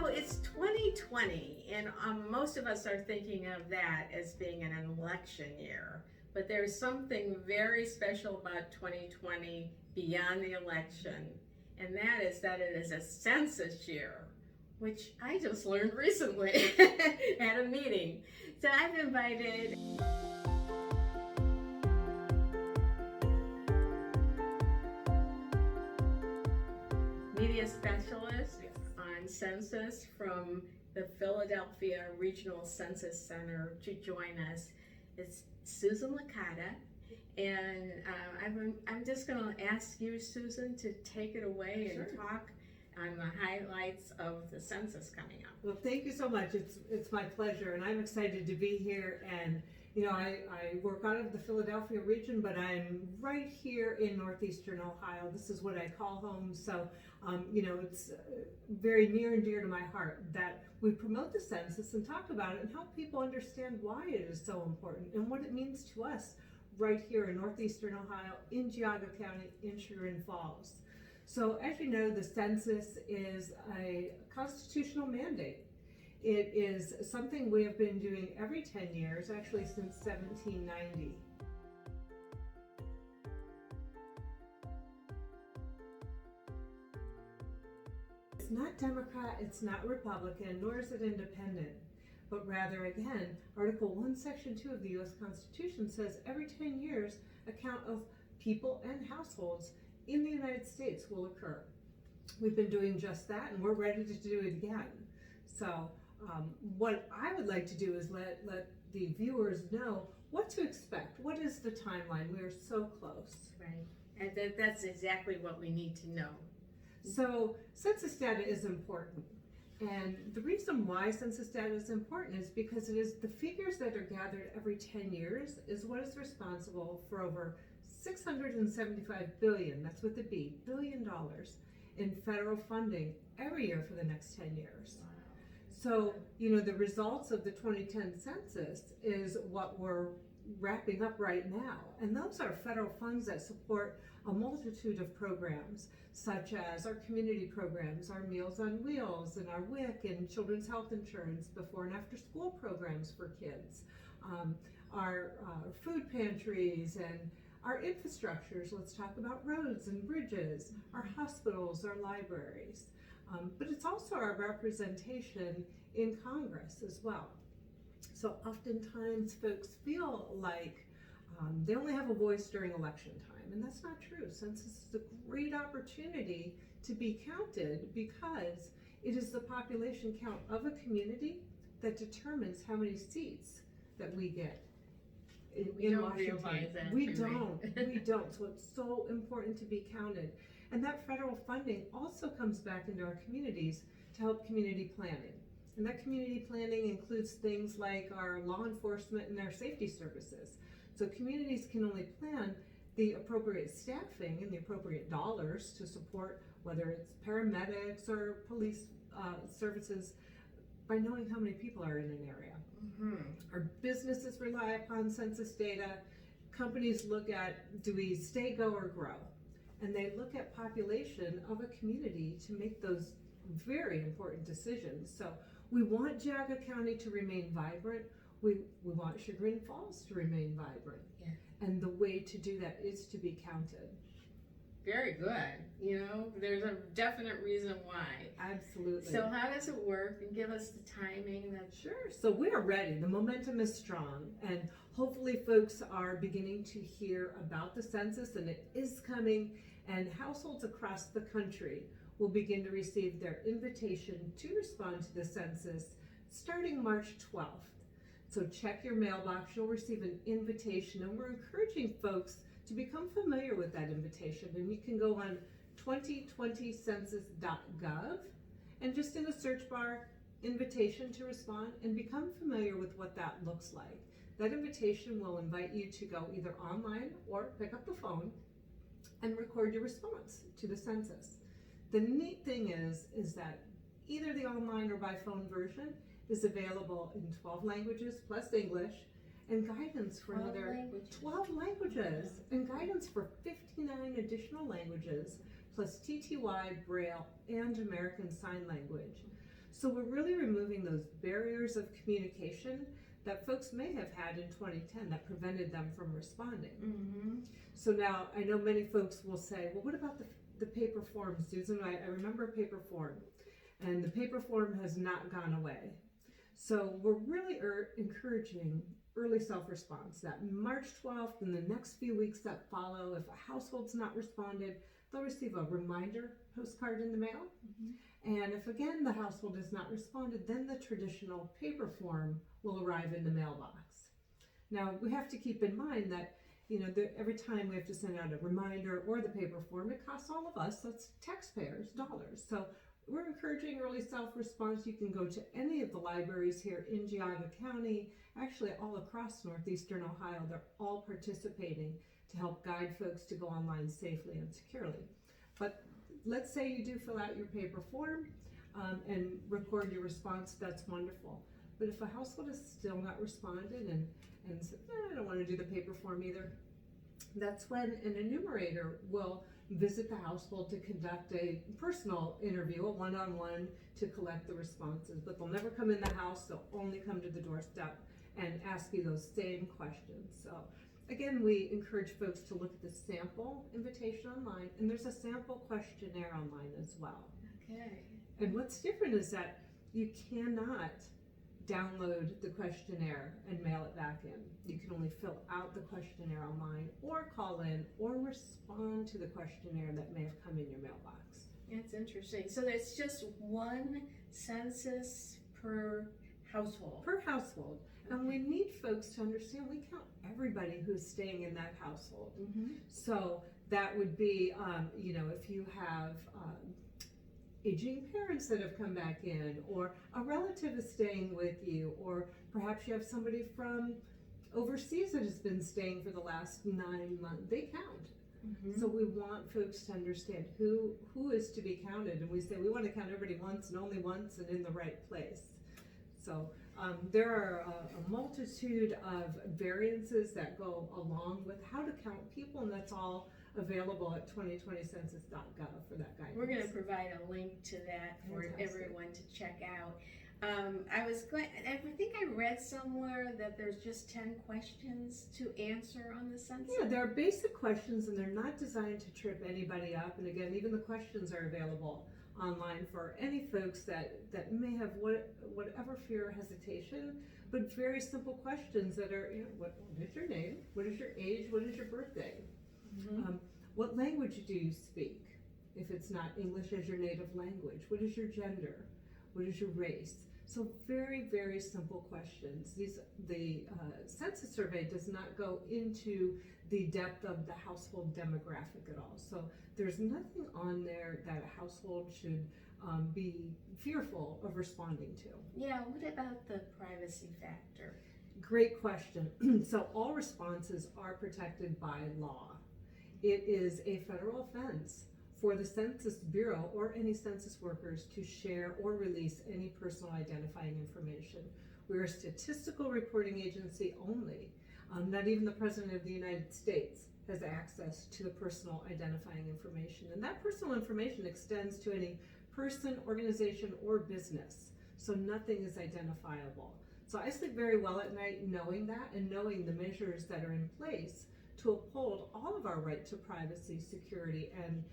So it's 2020, and most of us are thinking of that as being an election year. But there's something very special about 2020 beyond the election, and that it is a census year, which I just learned recently at a meeting. So I've invited media specialist on census from the Philadelphia Regional Census Center to join us. It's Susan Licata, and I'm just going to ask you, Susan, to take it away and talk on the highlights of the census coming up. Well, thank you so much. It's my pleasure, and I'm excited to be here. And you know, I work out of the Philadelphia region, but I'm right here in northeastern Ohio. This is what I call home. So, you know, it's very near and dear to my heart that we promote the census and talk about it and help people understand why it is so important and what it means to us right here in northeastern Ohio, in Geauga County, in Chagrin Falls. So, as you know, the census is a constitutional mandate. It is something we have been doing every 10 years, actually since 1790. It's not Democrat, it's not Republican, nor is it independent, but rather, again, Article 1, Section 2 of the U.S. Constitution says every 10 years, a count of people and households in the United States will occur. We've been doing just that, and we're ready to do it again. So, what I would like to do is let the viewers know what to expect. What is the timeline? We are so close. Right, and that's exactly what we need to know. So census data is important. And the reason why census data is important is because it is the figures that are gathered every 10 years is what is responsible for over $675 billion, that's with a B, $billion in federal funding every year for the next 10 years. So, you know, the results of the 2010 census is what we're wrapping up right now. And those are federal funds that support a multitude of programs, such as our community programs, our Meals on Wheels, and our WIC and children's health insurance, before and after school programs for kids, our food pantries, and our infrastructures. Let's talk about roads and bridges, our hospitals, our libraries. But it's also our representation in Congress as well. So oftentimes folks feel like they only have a voice during election time, and that's not true. Census is a great opportunity to be counted because it is the population count of a community that determines how many seats that we get in Washington. We don't. So it's so important to be counted. And that federal funding also comes back into our communities to help community planning. And that community planning includes things like our law enforcement and our safety services. So communities can only plan the appropriate staffing and the appropriate dollars to support, whether it's paramedics or police services, by knowing how many people are in an area. Mm-hmm. Our businesses rely upon census data. Companies look at, do we stay, go, or grow? And they look at population of a community to make those very important decisions. So we want Geauga County to remain vibrant. We want Chagrin Falls to remain vibrant. Yeah. And the way to do that is to be counted. Very good. You know, there's a definite reason why. Absolutely. So how does it work? And give us the timing. Sure. So we are ready. The momentum is strong. And hopefully folks are beginning to hear about the census, and it is coming. And households across the country will begin to receive their invitation to respond to the census starting March 12th. So check your mailbox, you'll receive an invitation, and we're encouraging folks to become familiar with that invitation. And you can go on 2020census.gov and just in the search bar, invitation to respond, and become familiar with what that looks like. That invitation will invite you to go either online or pick up the phone and record your response to the census. The neat thing is that either the online or by phone version is available in 12 languages plus English, and guidance for another 12 languages, and guidance for 59 additional languages, plus TTY, Braille, and American Sign Language. So we're really removing those barriers of communication that folks may have had in 2010 that prevented them from responding. Mm-hmm. So now I know many folks will say, well, what about the paper form, Susan? I remember a paper form, and the paper form has not gone away. So we're really encouraging early self-response. That March 12th and the next few weeks that follow, if a household's not responded, they'll receive a reminder postcard in the mail. Mm-hmm. And if again the household has not responded, then the traditional paper form will arrive in the mailbox. Now we have to keep in mind that every time we have to send out a reminder or the paper form, it costs all of us, that's taxpayers, dollars. So we're encouraging early self-response. You can go to any of the libraries here in Geauga County, actually all across northeastern Ohio. They're all participating to help guide folks to go online safely and securely. But let's say you do fill out your paper form and record your response, that's wonderful. But if a household has still not responded and said, I don't want to do the paper form either, that's when an enumerator will visit the household to conduct a personal interview, a one-on-one, to collect the responses. But they'll never come in the house, they'll only come to the doorstep and ask you those same questions. So again, we encourage folks to look at the sample invitation online, and there's a sample questionnaire online as well. Okay. And what's different is that you cannot download the questionnaire and mail it back in. You can only fill out the questionnaire online or call in or respond to the questionnaire that may have come in your mailbox. That's interesting. So there's just one census per household. Per household. And we need folks to understand we count everybody who's staying in that household. Mm-hmm. So that would be, if you have aging parents that have come back in, or a relative is staying with you, or perhaps you have somebody from overseas that has been staying for the last 9 months, they count. Mm-hmm. So we want folks to understand who is to be counted, and we say we want to count everybody once and only once and in the right place. So there are a multitude of variances that go along with how to count people, and that's all available at 2020census.gov for that guidance. We're going to provide a link to that for Fantastic. everyone to check out. I think I read somewhere that there's just 10 questions to answer on the census. Yeah, there are basic questions, and they're not designed to trip anybody up. And again, even the questions are available online for any folks that may have whatever fear or hesitation, but very simple questions that are, what is your name? What is your age? What is your birthday? Mm-hmm. What language do you speak? If it's not English as your native language, what is your gender? What is your race? So very, very simple questions. The census survey does not go into the depth of the household demographic at all. So there's nothing on there that a household should be fearful of responding to. Yeah, what about the privacy factor? Great question. So all responses are protected by law. It is a federal offense for the Census Bureau or any census workers to share or release any personal identifying information. We're a statistical reporting agency only. Not even the President of the United States has access to the personal identifying information. And that personal information extends to any person, organization, or business. So nothing is identifiable. So I sleep very well at night knowing that, and knowing the measures that are in place to uphold all of our right to privacy, security, and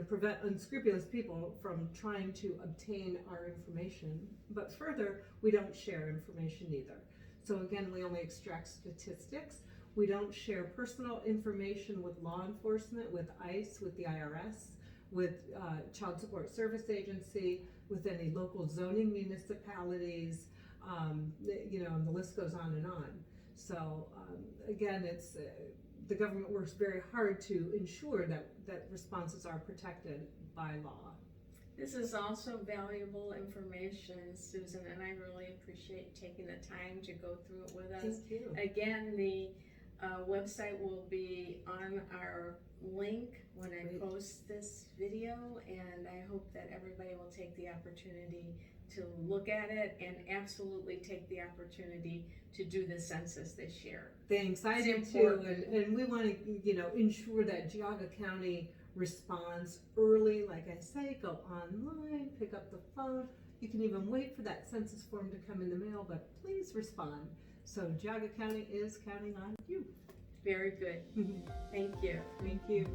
prevent unscrupulous people from trying to obtain our information. But further, we don't share information either. So again, we only extract statistics. We don't share personal information with law enforcement, with ICE, with the IRS, with Child Support Service Agency, with any local zoning municipalities, and the list goes on and on. So again, it's the government works very hard to ensure that responses are protected by law. This is also valuable information, Susan, and I really appreciate taking the time to go through it with us. Thank you. Again, the website will be on our link when I Great. post this video, and I hope that everybody will take the opportunity to look at it and absolutely take the opportunity to do the census this year. Thanks, I do It's too, important. and we want to ensure that Geauga County responds early. Like I say, go online, pick up the phone. You can even wait for that census form to come in the mail, but please respond. So Geauga County is counting on you. Very good. Thank you. Thank you.